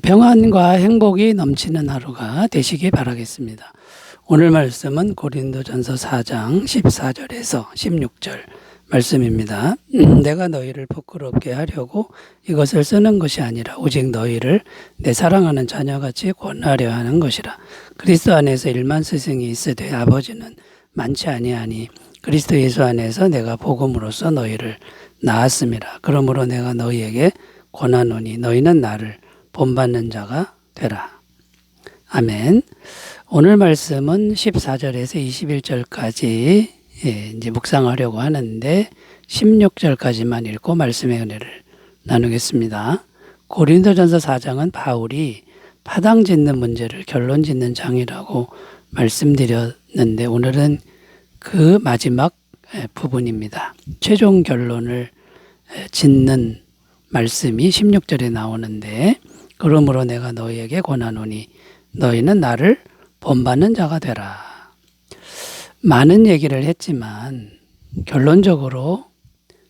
평안과 행복이 넘치는 하루가 되시기 바라겠습니다. 오늘 말씀은 고린도전서 4장 14절에서 16절 말씀입니다. 내가 너희를 부끄럽게 하려고 이것을 쓰는 것이 아니라 오직 너희를 내 사랑하는 자녀같이 권하려 하는 것이라. 그리스도 안에서 1만 스승이 있으되 아버지는 많지 아니하니 그리스도 예수 안에서 내가 복음으로써 너희를 낳았음이라. 그러므로 내가 너희에게 권하노니 너희는 나를 본받는 자가 되라. 아멘. 오늘 말씀은 14절에서 21절까지 이제 묵상하려고 하는데 16절까지만 읽고 말씀의 은혜를 나누겠습니다. 고린도전서 4장은 바울이 파당 짓는 문제를 결론 짓는 장이라고 말씀드렸는데 오늘은 그 마지막 부분입니다. 최종 결론을 짓는 말씀이 16절에 나오는데 그러므로 내가 너희에게 권하노니 너희는 나를 본받는 자가 되라. 많은 얘기를 했지만 결론적으로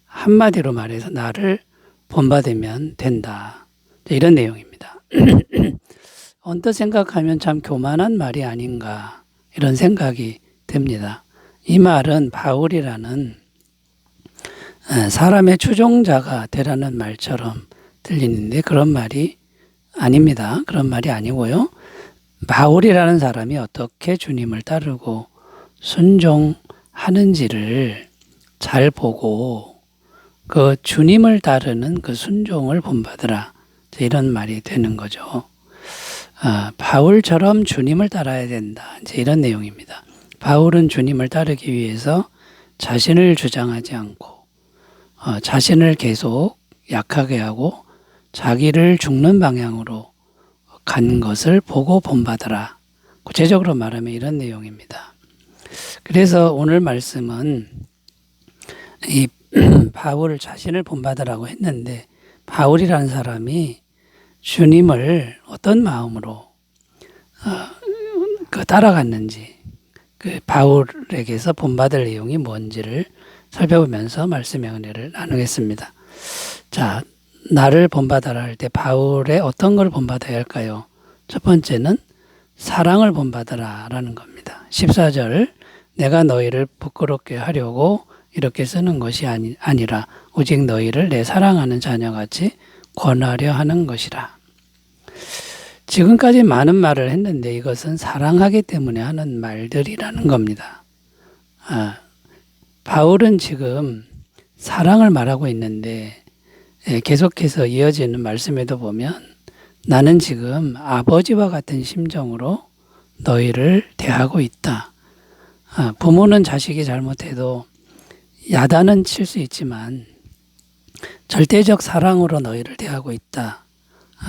한마디로 말해서 나를 본받으면 된다. 이런 내용입니다. 언뜻 생각하면 참 교만한 말이 아닌가 이런 생각이 듭니다. 이 말은 바울이라는 사람의 추종자가 되라는 말처럼 들리는데 그런 말이 아닙니다. 그런 말이 아니고요. 바울이라는 사람이 어떻게 주님을 따르고 순종하는지를 잘 보고 그 주님을 따르는 그 순종을 본받으라. 이런 말이 되는 거죠. 바울처럼 주님을 따라야 된다. 이제 이런 내용입니다. 바울은 주님을 따르기 위해서 자신을 주장하지 않고 자신을 계속 약하게 하고 자기를 죽는 방향으로 간 것을 보고 본받으라. 구체적으로 말하면 이런 내용입니다. 그래서 오늘 말씀은 이 바울 자신을 본받으라고 했는데 바울이라는 사람이 주님을 어떤 마음으로 따라갔는지 그 바울에게서 본받을 내용이 뭔지를 살펴보면서 말씀의 은혜를 나누겠습니다. 자, 나를 본받아라 할 때 바울의 어떤 걸 본받아야 할까요? 첫 번째는 사랑을 본받아라 라는 겁니다. 14절 내가 너희를 부끄럽게 하려고 이렇게 쓰는 것이 아니라 오직 너희를 내 사랑하는 자녀같이 권하려 하는 것이라. 지금까지 많은 말을 했는데 이것은 사랑하기 때문에 하는 말들이라는 겁니다. 바울은 지금 사랑을 말하고 있는데 계속해서 이어지는 말씀에도 보면 나는 지금 아버지와 같은 심정으로 너희를 대하고 있다. 부모는 자식이 잘못해도 야단은 칠 수 있지만 절대적 사랑으로 너희를 대하고 있다.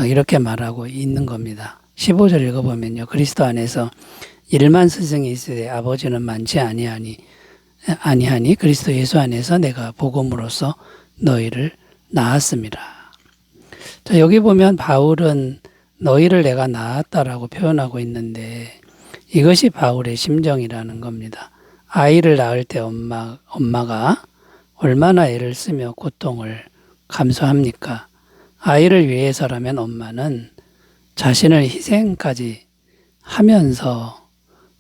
이렇게 말하고 있는 겁니다. 15절 읽어보면요. 그리스도 안에서 1만 스승이 있으되 아버지는 많지 아니하니 그리스도 예수 안에서 내가 복음으로써 너희를 낳았습니다. 자, 여기 보면 바울은 너희를 내가 낳았다라고 표현하고 있는데 이것이 바울의 심정이라는 겁니다. 아이를 낳을 때 엄마가 얼마나 애를 쓰며 고통을 감수합니까? 아이를 위해서라면 엄마는 자신을 희생까지 하면서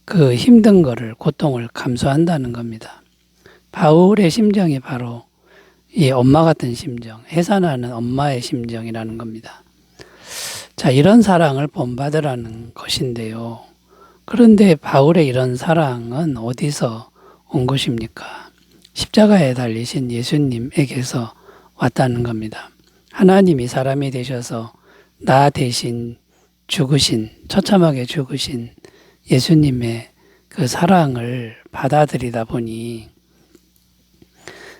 그 힘든 거를 고통을 감수한다는 겁니다. 바울의 심정이 바로 이 엄마 같은 심정, 해산하는 엄마의 심정이라는 겁니다. 자, 이런 사랑을 본받으라는 것인데요. 그런데 바울의 이런 사랑은 어디서 온 것입니까? 십자가에 달리신 예수님에게서 왔다는 겁니다. 하나님이 사람이 되셔서 나 대신 죽으신, 처참하게 죽으신 예수님의 그 사랑을 받아들이다 보니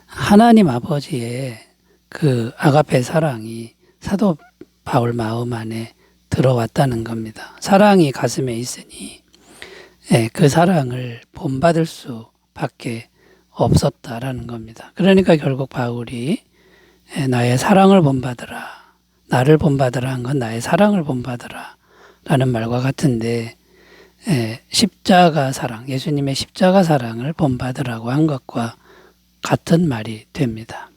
하나님 아버지의 그 아가페 사랑이 사도 바울 마음 안에 들어왔다는 겁니다. 사랑이 가슴에 있으니 그 사랑을 본받을 수밖에 없었다라는 겁니다. 그러니까 결국 바울이 나의 사랑을 본받으라, 나를 본받으라 한 건 나의 사랑을 본받으라 라는 말과 같은데 십자가 사랑, 예수님의 십자가 사랑을 본받으라고 한 것과 같은 말이 됩니다.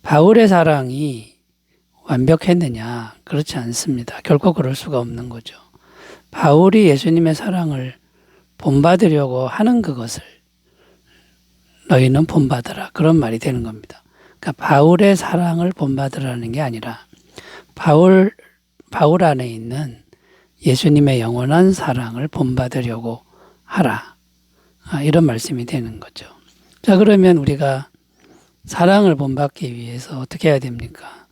바울의 사랑이 완벽했느냐? 그렇지 않습니다. 결코 그럴 수가 없는 거죠. 바울이 예수님의 사랑을 본받으려고 하는 그것을 너희는 본받으라. 그런 말이 되는 겁니다. 그러니까 바울의 사랑을 본받으라는 게 아니라 바울 안에 있는 예수님의 영원한 사랑을 본받으려고 하라. 이런 말씀이 되는 거죠. 자, 그러면 우리가 사랑을 본받기 위해서 어떻게 해야 됩니까?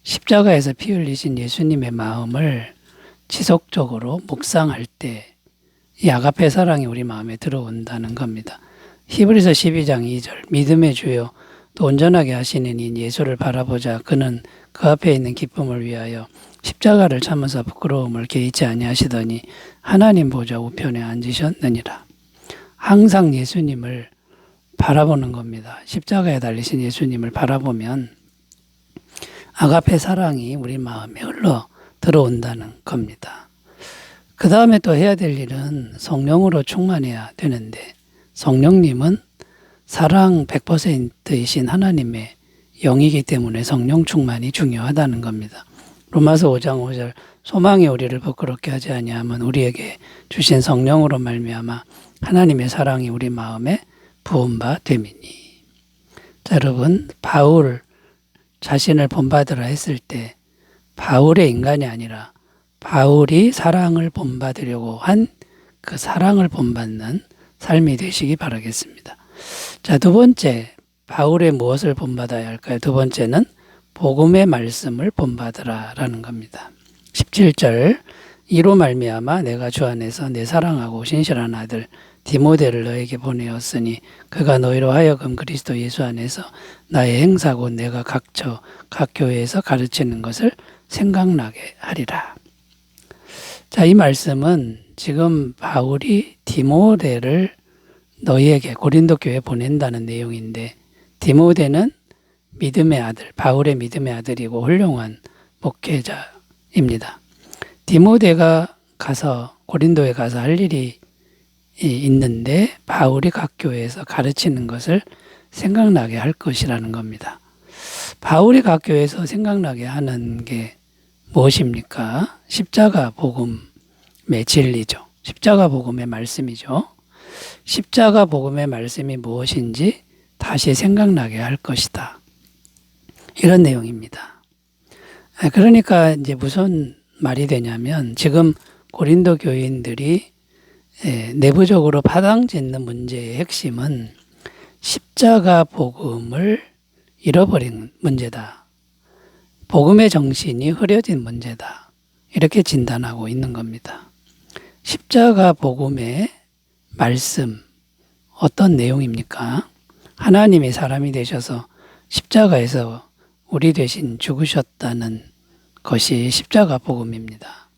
십자가에서 피 흘리신 예수님의 마음을 지속적으로 묵상할 때 이 아가페 사랑이 우리 마음에 들어온다는 겁니다. 히브리서 12장 2절 믿음의 주요 또 온전하게 하시는 이 예수를 바라보자. 그는 그 앞에 있는 기쁨을 위하여 십자가를 참으사 부끄러움을 개의치 아니하시더니 하나님 보좌 우편에 앉으셨느니라. 항상 예수님을 바라보는 겁니다. 십자가에 달리신 예수님을 바라보면 아가페 사랑이 우리 마음에 흘러 들어온다는 겁니다. 그 다음에 또 해야 될 일은 성령으로 충만해야 되는데 성령님은 사랑 100%이신 하나님의 영이기 때문에 성령 충만이 중요하다는 겁니다. 로마서 5장 5절 소망이 우리를 부끄럽게 하지 아니하면 우리에게 주신 성령으로 말미암아 하나님의 사랑이 우리 마음에 부은 바 됨이니. 자, 여러분 바울 자신을 본받으라 했을 때 바울의 인간이 아니라 바울이 사랑을 본받으려고 한 그 사랑을 본받는 삶이 되시기 바라겠습니다. 자, 두 번째 바울의 무엇을 본받아야 할까요? 두 번째는 복음의 말씀을 본받으라라는 겁니다. 17절 이로 말미암아 내가 주 안에서 내 사랑하고 신실한 아들 디모데를 너에게 보내었으니 그가 너희로 하여금 그리스도 예수 안에서 나의 행사고 내가 각 교회에서 가르치는 것을 생각나게 하리라. 자, 이 말씀은 지금 바울이 디모데를 너희에게 고린도 교회에 보낸다는 내용인데 디모데는 믿음의 아들, 바울의 믿음의 아들이고 훌륭한 목회자입니다. 디모데가 가서 고린도에 가서 할 일이 있는데 바울이 각 교회에서 가르치는 것을 생각나게 할 것이라는 겁니다. 바울이 각 교회에서 생각나게 하는 게 무엇입니까? 십자가 복음의 진리죠. 십자가 복음의 말씀이죠. 십자가 복음의 말씀이 무엇인지 다시 생각나게 할 것이다. 이런 내용입니다. 그러니까 이제 무슨 말이 되냐면 지금 고린도 교인들이 내부적으로 파당짓는 문제의 핵심은 십자가 복음을 잃어버린 문제다. 복음의 정신이 흐려진 문제다. 이렇게 진단하고 있는 겁니다. 십자가 복음의 말씀 어떤 내용입니까? 하나님이 사람이 되셔서 십자가에서 우리 대신 죽으셨다는 것이 십자가 복음입니다.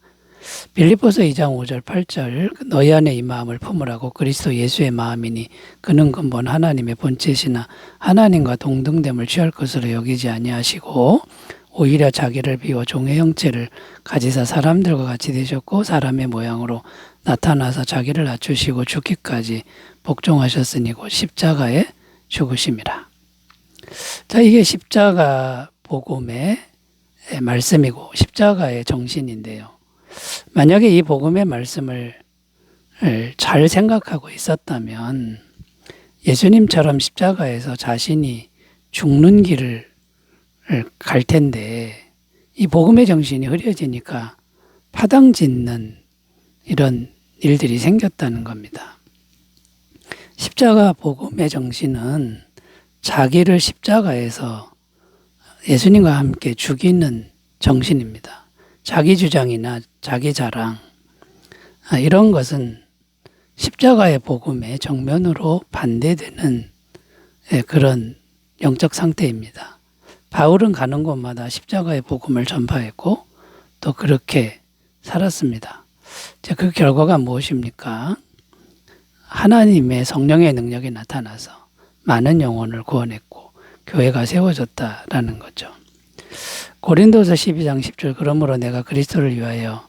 빌립보서 2장 5절 8절 너희 안에 이 마음을 품으라고 그리스도 예수의 마음이니 그는 근본 하나님의 본체시나 하나님과 동등됨을 취할 것으로 여기지 아니하시고 오히려 자기를 비워 종의 형체를 가지사 사람들과 같이 되셨고 사람의 모양으로 나타나서 자기를 낮추시고 죽기까지 복종하셨으니 곧 십자가에 죽으심이라. 자, 이게 십자가 복음의 말씀이고 십자가의 정신인데요. 만약에 이 복음의 말씀을 잘 생각하고 있었다면 예수님처럼 십자가에서 자신이 죽는 길을 갈 텐데 이 복음의 정신이 흐려지니까 파당짓는 이런 일들이 생겼다는 겁니다. 십자가 복음의 정신은 자기를 십자가에서 예수님과 함께 죽이는 정신입니다. 자기 주장이나 자기 자랑 이런 것은 십자가의 복음에 정면으로 반대되는 그런 영적 상태입니다. 바울은 가는 곳마다 십자가의 복음을 전파했고 또 그렇게 살았습니다. 그 결과가 무엇입니까? 하나님의 성령의 능력이 나타나서 많은 영혼을 구원했고 교회가 세워졌다라는 거죠. 고린도서 12장 10절 그러므로 내가 그리스도를 위하여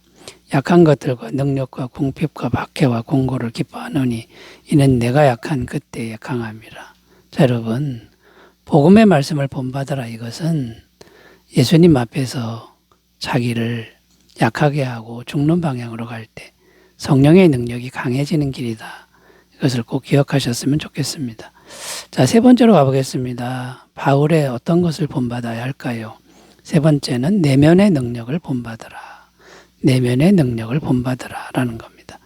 약한 것들과 능력과 궁핍과 박해와 공고를 기뻐하노니 이는 내가 약한 그때에 강함이라. 자, 여러분 복음의 말씀을 본받으라 이것은 예수님 앞에서 자기를 약하게 하고 죽는 방향으로 갈 때 성령의 능력이 강해지는 길이다. 이것을 꼭 기억하셨으면 좋겠습니다. 자, 세 번째로 가보겠습니다. 바울의 어떤 것을 본받아야 할까요? 세 번째는 내면의 능력을 본받으라. 내면의 능력을 본받으라 라는 겁니다.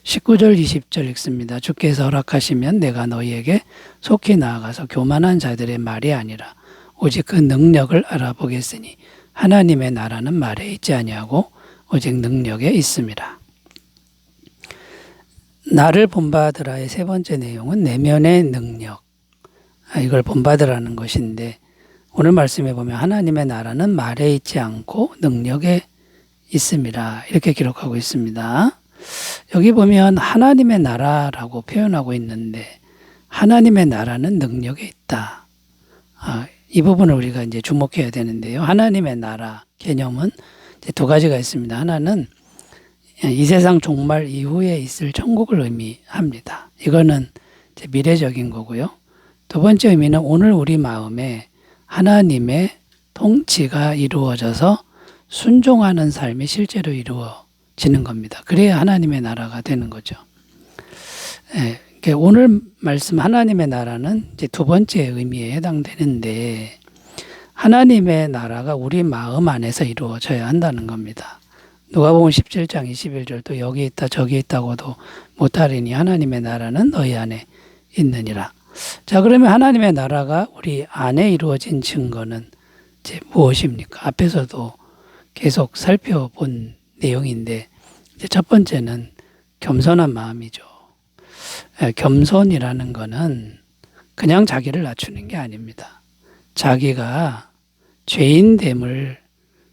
19절 20절 읽습니다. 주께서 허락하시면 내가 너희에게 속히 나아가서 교만한 자들의 말이 아니라 오직 그 능력을 알아보겠으니 하나님의 나라는 말에 있지 아니하고 오직 능력에 있음이라. 나를 본받으라의 세 번째 내용은 내면의 능력. 이걸 본받으라는 것인데 오늘 말씀에 보면 하나님의 나라는 말에 있지 않고 능력에 있음이라 이렇게 기록하고 있습니다. 여기 보면 하나님의 나라라고 표현하고 있는데 하나님의 나라는 능력에 있다. 이 부분을 우리가 이제 주목해야 되는데요. 하나님의 나라 개념은 이제 두 가지가 있습니다. 하나는 이 세상 종말 이후에 있을 천국을 의미합니다. 이거는 이제 미래적인 거고요. 두 번째 의미는 오늘 우리 마음에 하나님의 통치가 이루어져서 순종하는 삶이 실제로 이루어지는 겁니다. 그래야 하나님의 나라가 되는 거죠. 오늘 말씀 하나님의 나라는 이제 두 번째 의미에 해당되는데 하나님의 나라가 우리 마음 안에서 이루어져야 한다는 겁니다. 누가복음 17장 21절도 여기 있다 저기 있다고도 못하리니 하나님의 나라는 너희 안에 있느니라. 자, 그러면 하나님의 나라가 우리 안에 이루어진 증거는 이제 무엇입니까? 앞에서도 계속 살펴본 내용인데 이제 첫 번째는 겸손한 마음이죠. 겸손이라는 거는 그냥 자기를 낮추는 게 아닙니다. 자기가 죄인됨을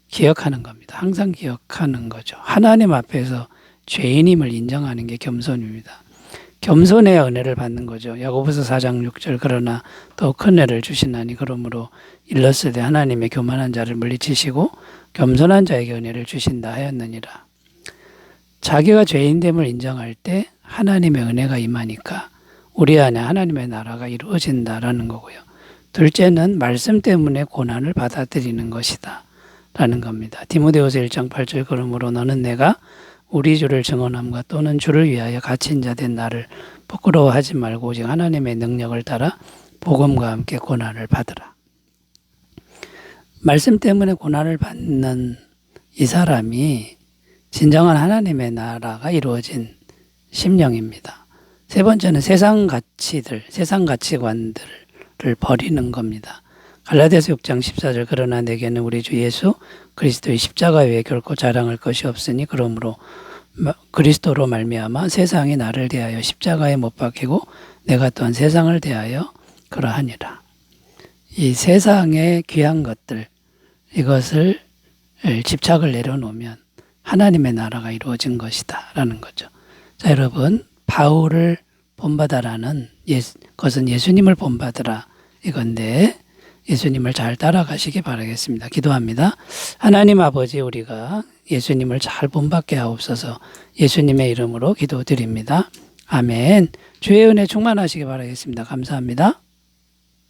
기억하는 겁니다. 항상 기억하는 거죠. 하나님 앞에서 죄인임을 인정하는 게 겸손입니다. 겸손해야 은혜를 받는 거죠. 야고보서 4장 6절 그러나 더 큰 은혜를 주시나니 그러므로 일렀으되 하나님의 교만한 자를 물리치시고 겸손한 자에게 은혜를 주신다 하였느니라. 자기가 죄인됨을 인정할 때 하나님의 은혜가 임하니까 우리 안에 하나님의 나라가 이루어진다라는 거고요. 둘째는 말씀 때문에 고난을 받아들이는 것이다 라는 겁니다. 디모데후서 1장 8절 그러므로 너는 내가 우리 주를 증언함과 또는 주를 위하여 갇힌 자 된 나를 부끄러워하지 말고 오직 하나님의 능력을 따라 복음과 함께 고난을 받으라. 말씀 때문에 고난을 받는 이 사람이 진정한 하나님의 나라가 이루어진 심령입니다. 세 번째는 세상 가치들, 세상 가치관들을 버리는 겁니다. 갈라디아서 6장 14절 그러나 내게는 우리 주 예수 그리스도의 십자가 외에 결코 자랑할 것이 없으니 그러므로 그리스도로 말미암아 세상이 나를 대하여 십자가에 못 박히고 내가 또한 세상을 대하여 그러하니라. 이 세상의 귀한 것들 이것을 집착을 내려놓으면 하나님의 나라가 이루어진 것이다 라는 거죠. 자, 여러분 바울을 본받아라는 것은 예수님을 본받으라 이건데 예수님을 잘 따라가시기 바라겠습니다. 기도합니다. 하나님 아버지 우리가 예수님을 잘 본받게 하옵소서. 예수님의 이름으로 기도드립니다. 아멘. 주의 은혜 충만하시기 바라겠습니다. 감사합니다.